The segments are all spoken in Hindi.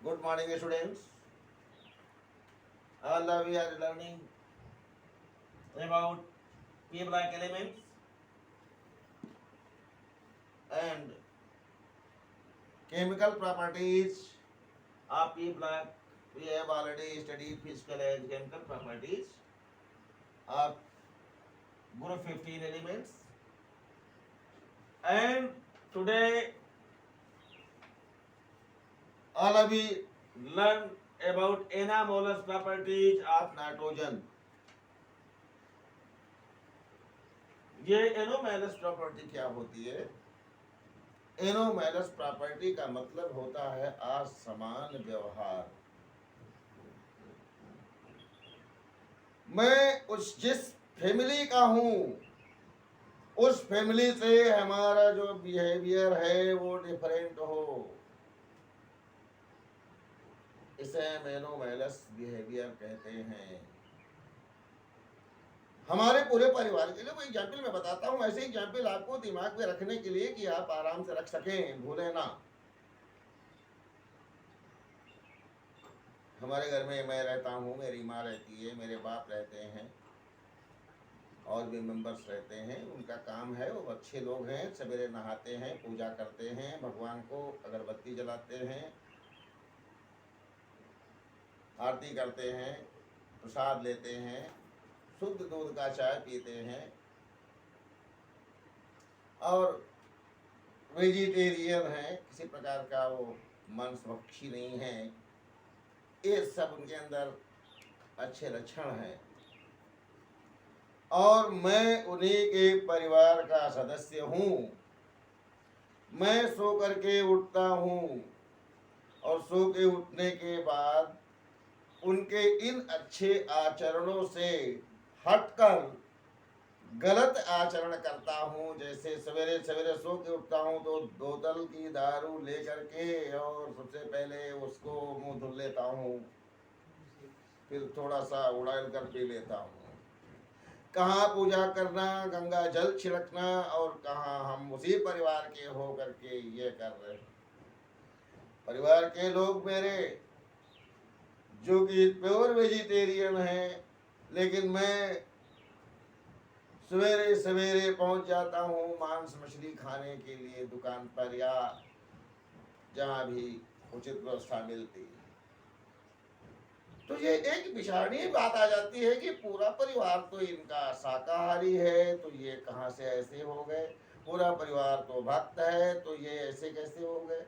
Good morning, students. All we are learning about P-block elements and chemical properties of P-block. We have already studied physical and chemical properties of group 15 elements. And today, all of we learn about anomalous properties of nitrogen. ये एनोमैलस प्रॉपर्टी क्या होती है? एनोमैलस प्रॉपर्टी का मतलब होता है असमान व्यवहार। मैं जिस फैमिली का हूं उस फैमिली से हमारा जो बिहेवियर है वो डिफरेंट हो, इसे हम एनोमैलस बिहेवियर कहते हैं। हमारे पूरे परिवार के लिए कोई एग्जाम्पल मैं बताता हूँ, ऐसे एग्जाम्पल आपको दिमाग में रखने के लिए कि आप आराम से रख सकें, भूले ना। हमारे घर में मैं रहता हूँ, मेरी माँ रहती है, मेरे बाप रहते हैं और भी मेंबर्स रहते हैं। उनका काम है, वो अच्छे लोग हैं, सवेरे नहाते हैं, पूजा करते हैं, भगवान को अगरबत्ती जलाते हैं, आरती करते हैं, प्रसाद लेते हैं, शुद्ध दूध का चाय पीते हैं और वेजिटेरियन है, किसी प्रकार का वो मांसभक्षी नहीं है। ये सब उनके अंदर अच्छे लक्षण हैं और मैं उन्हीं के परिवार का सदस्य हूँ। मैं सो करके उठता हूँ और सो के उठने के बाद उनके इन अच्छे आचरणों से हटकर गलत आचरण करता हूँ। जैसे सवेरे सवेरे सो के उठता हूँ तो बोतल की दारू लेकर के और सबसे पहले उसको मुंह धुल लेता हूँ, फिर थोड़ा सा उड़ाल कर पी लेता हूँ। कहाँ पूजा करना, गंगा जल छिड़कना और कहाँ हम उसी परिवार के हो करके ये कर रहे हैं। परिवार के लोग मेरे जो कि प्योर वेजिटेरियन हैं, लेकिन मैं सवेरे सवेरे पहुंच जाता हूँ मांस मछली खाने के लिए दुकान पर या जहाँ भी उचित व्यवस्था मिलती है। तो ये एक विचारणीय बात आ जाती है कि पूरा परिवार तो इनका शाकाहारी है, तो ये कहाँ से ऐसे हो गए? पूरा परिवार तो भक्त है, तो ये ऐसे कैसे हो गए?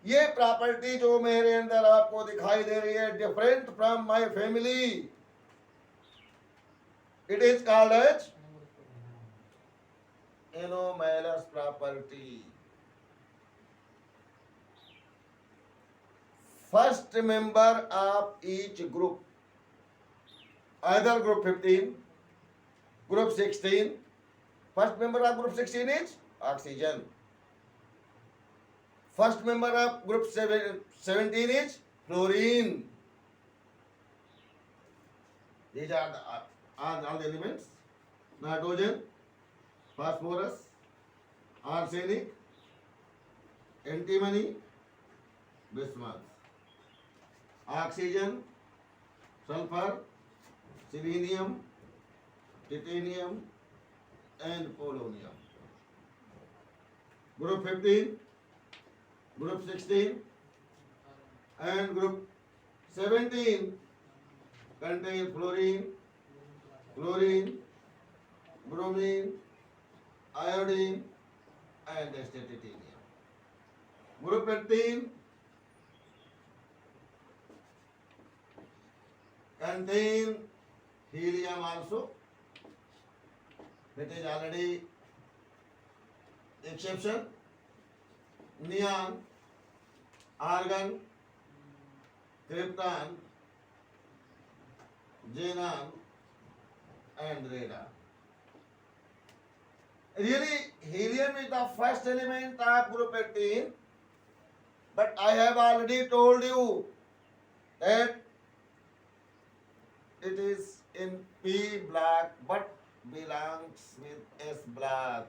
ये प्रॉपर्टी जो मेरे अंदर आपको दिखाई दे रही है, different from my family, it is called as anomalous property. First member of each group, either group 15, group 16. First member of group 16 is oxygen. First member of group 17 is fluorine. These are all the elements: nitrogen, phosphorus, arsenic, antimony, bismuth. Oxygen, sulfur, selenium, titanium and polonium. Group 15, group 16 and group 17 contain fluorine, chlorine, bromine, iodine and titanium. Group 18 contain helium also. That is already exception. Neon, argon, krypton, xenon and radon. Really, helium is the first element of group 18, but I have already told you that it is in P block but belongs with S block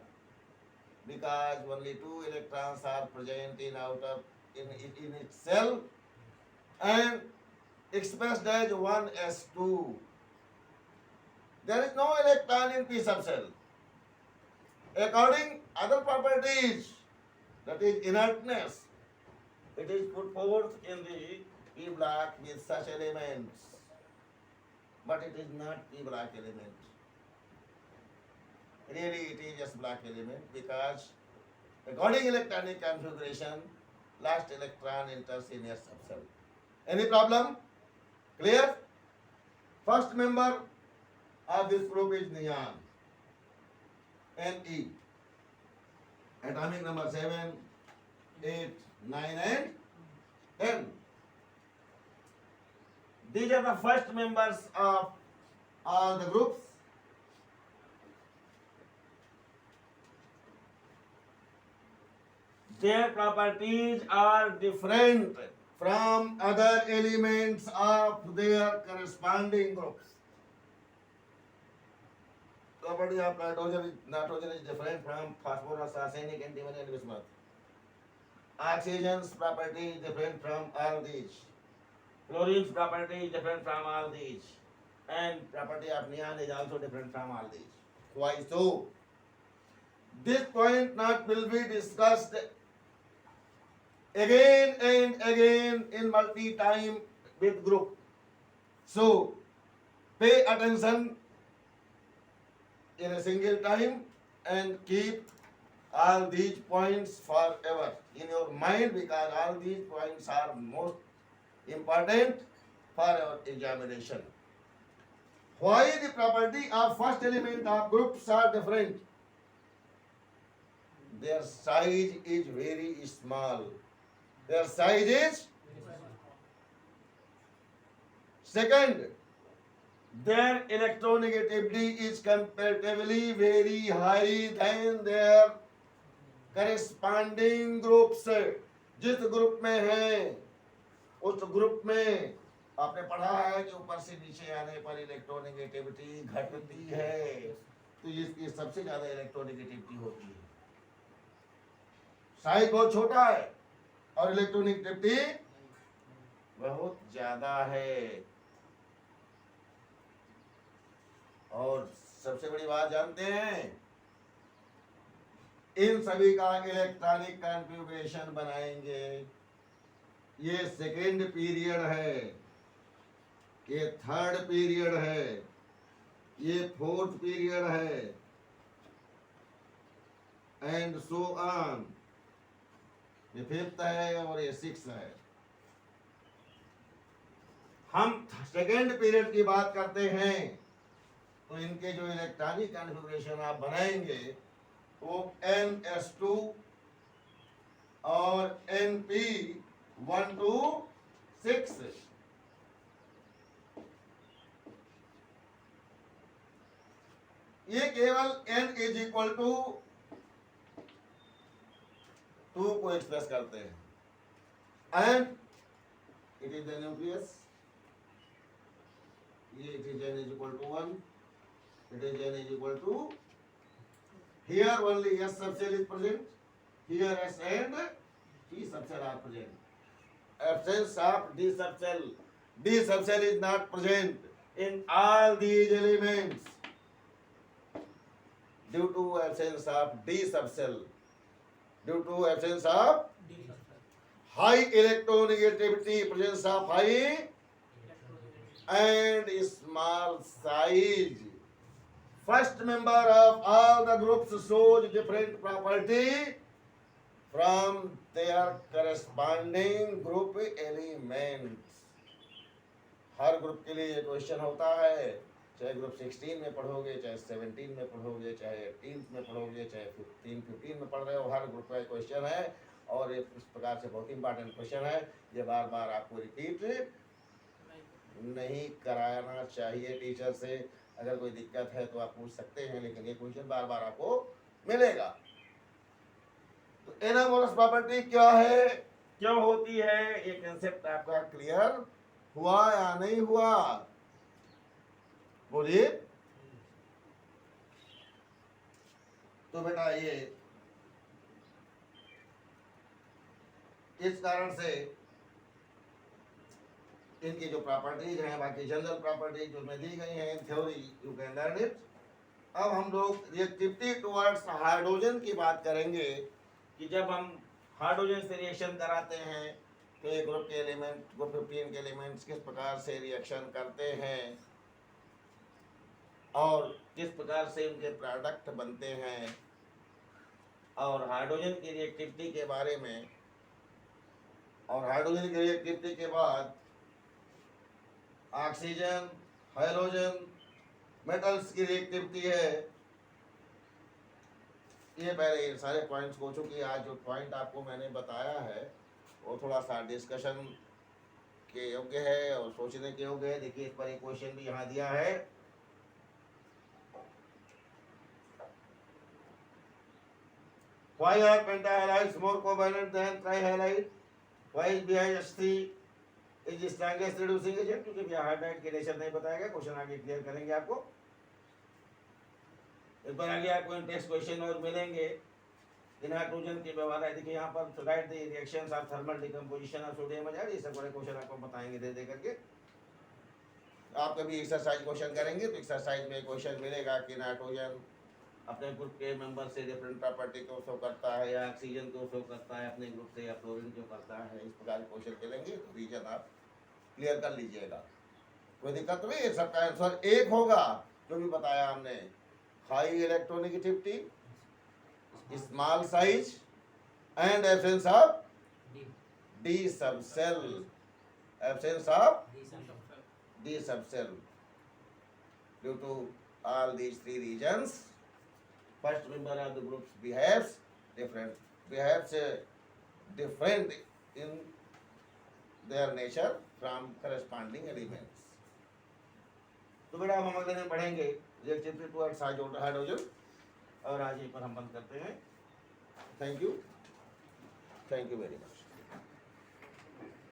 because only 2 electrons are present in outer in itself and expressed as 1s2. There is no electron in p subcell. According other properties, that is inertness, it is put forth in the p block with such elements, but it is not p block element. Really, it is just block element, because according electronic configuration, last electron enters in s subcell. Any problem? Clear? First member of this group is neon, Ne. Atomic number 7, 8, 9 and 10. These are the first members of all the groups. Their properties are different from other elements of their corresponding groups. Property of nitrogen is different from phosphorus, arsenic, antimony, and bismuth. Oxygen's property is different from all these. Chlorine's property is different from all these. And property of neon is also different from all these. Why so? This point not will be discussed again and again in multi-time with group. So, pay attention in a single time and keep all these points forever in your mind, because all these points are most important for our examination. Why the property of first element of groups are different? Their size is very small. Their size is second. Their electronegativity is comparatively very high than their corresponding groups. जिस ग्रुप में है उस ग्रुप में आपने पढ़ा है कि ऊपर से नीचे आने पर इलेक्ट्रोनेगेटिविटी घटती है, तो इसकी सबसे ज्यादा इलेक्ट्रोनेगेटिविटी होती है। साइज बहुत छोटा है और इलेक्ट्रोनेगेटिविटी बहुत ज्यादा है। और सबसे बड़ी बात जानते हैं, इन सभी का इलेक्ट्रॉनिक कॉन्फ़िगरेशन बनाएंगे। ये सेकेंड पीरियड है, ये थर्ड पीरियड है, ये फोर्थ पीरियड है, एंड सो ऑन। ये फिफ्थ है और ये सिक्स्थ है। हम सेकेंड पीरियड की बात करते हैं तो इनके जो इलेक्ट्रॉनिक कॉन्फ़िगरेशन आप बनाएंगे वो NS2 और NP1 to 6। ये केवल N इज इक्वल टू 2 को एक्सप्रेस करते हैं, and it is the nucleus. ये it is N is equal to 1, it is N is equal to, here only S subcell is present, here S and T subcell are present. Absence of D subcell. D subcell is not present in all these elements due to absence of D subcell. Due to absence of high electronegativity, presence of high and small size. First member of all the groups shows different property from their corresponding group elements. Her group के लिए क्वेश्चन होता है, चाहे ग्रुप 16 में पढ़ोगे, चाहे 17 में पढ़ोगे, चाहे 18 में पढ़ोगे, चाहे 15 में पढ़ रहे हो, हर ग्रुप का क्वेश्चन है। और ये इस प्रकार से बहुत इंपॉर्टेंट क्वेश्चन है। ये बार बार आपको रिपीट नहीं कराना चाहिए टीचर से। अगर कोई दिक्कत है तो आप पूछ सकते हैं, लेकिन ये क्वेश्चन बार बार आपको मिलेगा। तो एनामोलस प्रॉपर्टी क्या है, क्यों होती है, ये कंसेप्ट आपका क्लियर हुआ या नहीं हुआ? बोलिए। तो बेटा ये इस कारण से इनकी जो प्रॉपर्टीज हैं, बाकी जनरल प्रॉपर्टीज जो में दी गई हैं, theory you can learn it. अब हम लोग रिएक्टिविटी टुवर्ड्स हाइड्रोजन की बात करेंगे कि जब हम हाइड्रोजन से रिएक्शन कराते हैं तो एक ग्रुप के एलिमेंट, ग्रुप 15 के एलिमेंट्स किस प्रकार से रिएक्शन करते हैं और किस प्रकार से उनके प्रोडक्ट बनते हैं, और हाइड्रोजन की रिएक्टिविटी के बारे में, और हाइड्रोजन की रिएक्टिविटी के बाद ऑक्सीजन, हाइड्रोजन, मेटल्स की रिएक्टिविटी है। ये पहले ये सारे पॉइंट्स हो चुकी है। आज जो पॉइंट आपको मैंने बताया है वो थोड़ा सा डिस्कशन के योग्य है और सोचने के योग्य है। देखिए इस पर एक क्वेश्चन भी यहाँ दिया है। Why are pentahalides more covalent than trihalide? Why is BH3 is the strongest reducing agent? क्योंकि BH के नेचर नहीं बताया गया। क्वेश्चन आगे क्लियर करेंगे आपको। इस पर आगे आपको टेक्स्ट क्वेश्चन और मिलेंगे। इन हाइड्रोजन के व्यवहार है। देखिए यहाँ पर right the reactions of thermal decomposition of sodium iodide, ये सब बड़े क्वेश्चन आपको बताएंगे दे दे करके। आप कभी एक्सरसाइज क्वेश्चन करेंगे तो एक्सरसाइज में क्वेश्चन मिलेगा कि नाइट्रोजन अपने ग्रुप के मेंबर से डिफरेंट प्रॉपर्टी को शो करता है, या ऑक्सीजन को शो करता है अपने ग्रुप से, या फ्लोरीन को करता है। इस प्रकार के क्वेश्चन मिलेंगे तो रीजन आप क्लियर कर लीजिएगा। कोई दिक्कत नहीं, सबका आंसर एक होगा जो भी बताया हमने। High electronegativity, small size and absence of d subshell, absence of d subshell. Due to all these three regions, first member of the groups behaves different in their nature from corresponding elements. तो बेटा हम अगले दिन पढ़ेंगे रिएक्टिविटी टुवर्ड्स हाइड्रोजन, और आज यहीं पर हम बंद करते हैं। Thank you very much.